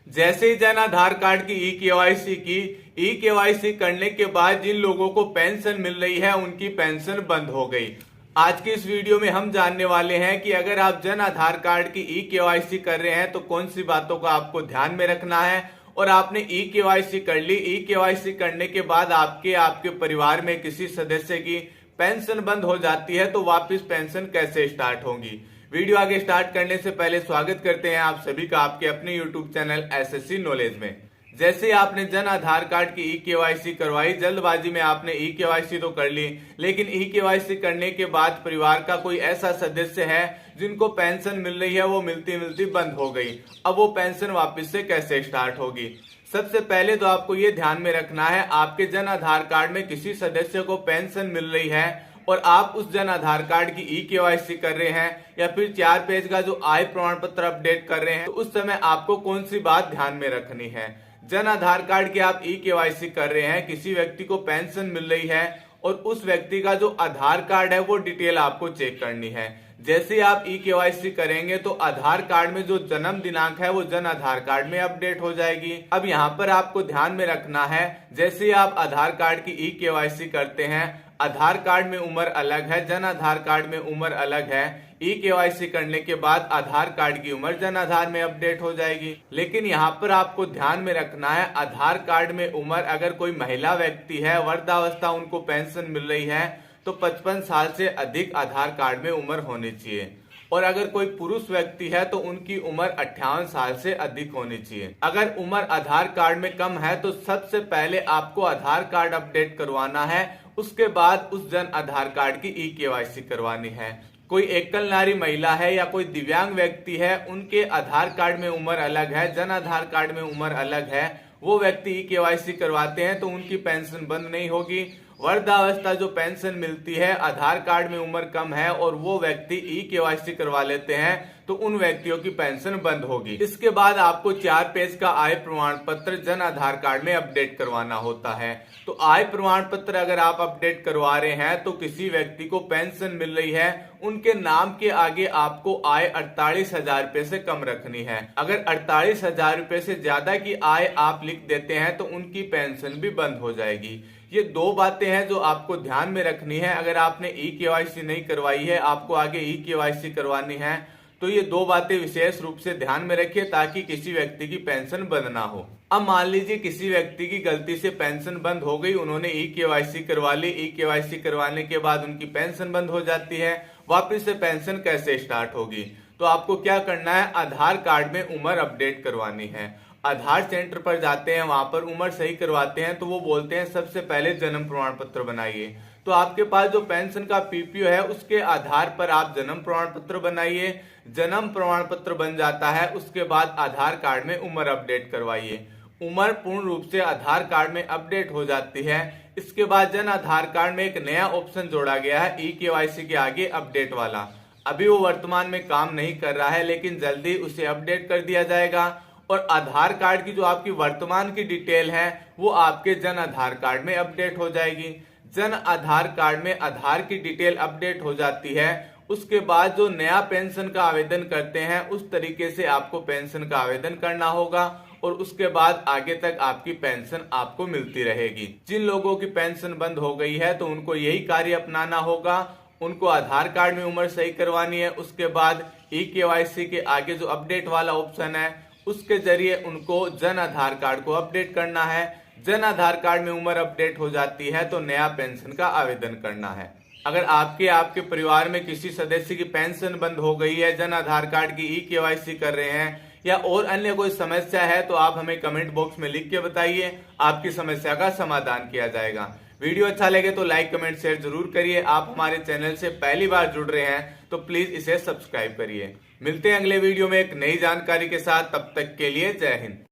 जैसे ही जन आधार कार्ड की e KYC करने के बाद जिन लोगों को पेंशन मिल रही है उनकी पेंशन बंद हो गई। आज की इस वीडियो में हम जानने वाले हैं कि अगर आप जन आधार कार्ड की ई केवाईसी कर रहे हैं तो कौन सी बातों का आपको ध्यान में रखना है, और आपने ई केवाईसी कर ली, ई केवाईसी करने के बाद आपके परिवार में किसी सदस्य की पेंशन बंद हो जाती है तो वापस पेंशन कैसे स्टार्ट होगी। वीडियो आगे स्टार्ट करने से पहले स्वागत करते हैं आप सभी का आपके अपने YouTube चैनल एसएससी नॉलेज में। जैसे आपने जन आधार कार्ड की ई केवाईसी करवाई, जल्दबाजी में आपने ई केवाईसी तो कर ली, लेकिन ई केवाईसी करने के बाद परिवार का कोई ऐसा सदस्य है जिनको पेंशन मिल रही है, वो मिलती मिलती बंद हो गई। अब वो पेंशन वापस से कैसे स्टार्ट होगी। सबसे पहले तो आपको ये ध्यान में रखना है, आपके जन आधार कार्ड में किसी सदस्य को पेंशन मिल रही है और आप उस जन आधार कार्ड की ई केवाईसी कर रहे हैं या फिर 4 पेज का जो आय प्रमाण पत्र अपडेट कर रहे हैं, तो उस समय आपको कौन सी बात ध्यान में रखनी है। जन आधार कार्ड की आप ई केवाईसी कर रहे हैं, किसी व्यक्ति को पेंशन मिल रही है और उस व्यक्ति का जो आधार कार्ड है वो डिटेल आपको चेक करनी है। जैसे आप ई केवाईसी करेंगे तो आधार कार्ड में जो जन्म दिनांक है वो जन आधार कार्ड में अपडेट हो जाएगी। अब यहाँ पर आपको ध्यान में रखना है, जैसे आप आधार कार्ड की ई केवाईसी करते हैं, आधार कार्ड में उम्र अलग है, जन आधार कार्ड में उम्र अलग है। ई केवाईसी करने के बाद आधार कार्ड की उम्र जन आधार में अपडेट हो जाएगी। लेकिन यहाँ पर आपको ध्यान में रखना है, आधार कार्ड में उम्र अगर कोई महिला व्यक्ति है, वृद्धावस्था उनको पेंशन मिल रही है तो 55 साल से अधिक आधार कार्ड में उम्र होनी चाहिए, और अगर कोई पुरुष व्यक्ति है तो उनकी उम्र 58 साल से अधिक होनी चाहिए। अगर उम्र आधार कार्ड में कम है तो सबसे पहले आपको आधार कार्ड अपडेट करवाना है, उसके बाद उस जन आधार कार्ड की ई केवाईसी करवानी है। कोई एकल नारी महिला है या कोई दिव्यांग व्यक्ति है, उनके आधार कार्ड में उम्र अलग है, जन आधार कार्ड में उम्र अलग है, वो व्यक्ति ई केवाईसी करवाते हैं तो उनकी पेंशन बंद नहीं होगी। वृद्धावस्था जो पेंशन मिलती है, आधार कार्ड में उम्र कम है और वो व्यक्ति ई केवाईसी करवा लेते हैं तो उन व्यक्तियों की पेंशन बंद होगी। इसके बाद आपको 4 पेज का आय प्रमाण पत्र जन आधार कार्ड में अपडेट करवाना होता है। तो आय प्रमाण पत्र अगर आप अपडेट करवा रहे हैं तो किसी व्यक्ति को पेंशन मिल रही है, उनके नाम के आगे आपको आय 48,000 रुपए से कम रखनी है। अगर 48,000 रुपए से ज्यादा की आय आप लिख देते हैं तो उनकी पेंशन भी बंद हो जाएगी। ये 2 बातें हैं जो आपको ध्यान में रखनी है। अगर आपने ई केवाईसी नहीं करवाई है, आपको आगे ई केवाईसी करवानी है, तो ये 2 बातें विशेष रूप से ध्यान में रखिए ताकि किसी व्यक्ति की पेंशन बंद ना हो। अब मान लीजिए किसी व्यक्ति की गलती से पेंशन बंद हो गई, उन्होंने ई केवाईसी करवा ली, ई केवाईसी करवाने के बाद उनकी पेंशन बंद हो जाती है, वापस से पेंशन कैसे स्टार्ट होगी। तो आपको क्या करना है, आधार कार्ड में उम्र अपडेट करवानी है। आधार सेंटर पर जाते हैं, वहां पर उम्र सही करवाते हैं तो वो बोलते हैं सबसे पहले जन्म प्रमाण पत्र बनाइए। तो आपके पास जो पेंशन का पीपीओ है उसके आधार पर आप जन्म प्रमाण पत्र बनाइए। जन्म प्रमाण पत्र बन जाता है, उसके बाद आधार कार्ड में उम्र अपडेट करवाइए। उम्र पूर्ण रूप से आधार कार्ड में अपडेट हो जाती है। इसके बाद जन आधार कार्ड में एक नया ऑप्शन जोड़ा गया है, ई केवाईसी के आगे अपडेट वाला। अभी वो वर्तमान में काम नहीं कर रहा है, लेकिन जल्दी उसे अपडेट कर दिया जाएगा और आधार कार्ड की जो आपकी वर्तमान की डिटेल है वो आपके जन आधार कार्ड में अपडेट हो जाएगी। जन आधार कार्ड में आधार की डिटेल अपडेट हो जाती है। उसके बाद जो नया पेंशन का आवेदन करते हैं उस तरीके से आपको पेंशन का आवेदन करना होगा और उसके बाद आगे तक आपकी पेंशन आपको मिलती रहेगी। जिन लोगों की पेंशन बंद हो गई है तो उनको यही कार्य अपनाना होगा, उनको आधार कार्ड में उम्र सही करवानी है, उसके बाद ई केवाईसी के आगे जो अपडेट वाला ऑप्शन है उसके जरिए उनको जन आधार कार्ड को अपडेट करना है। जन आधार कार्ड में उम्र अपडेट हो जाती है तो नया पेंशन का आवेदन करना है। अगर आपके परिवार में किसी सदस्य की पेंशन बंद हो गई है, जन आधार कार्ड की ई केवाईसी कर रहे हैं या और अन्य कोई समस्या है तो आप हमें कमेंट बॉक्स में लिख के बताइए, आपकी समस्या का समाधान किया जाएगा। वीडियो अच्छा लगे तो लाइक कमेंट शेयर जरूर करिए। आप हमारे चैनल से पहली बार जुड़ रहे हैं तो प्लीज इसे सब्सक्राइब करिए। मिलते हैं अगले वीडियो में एक नई जानकारी के साथ, तब तक के लिए जय हिंद।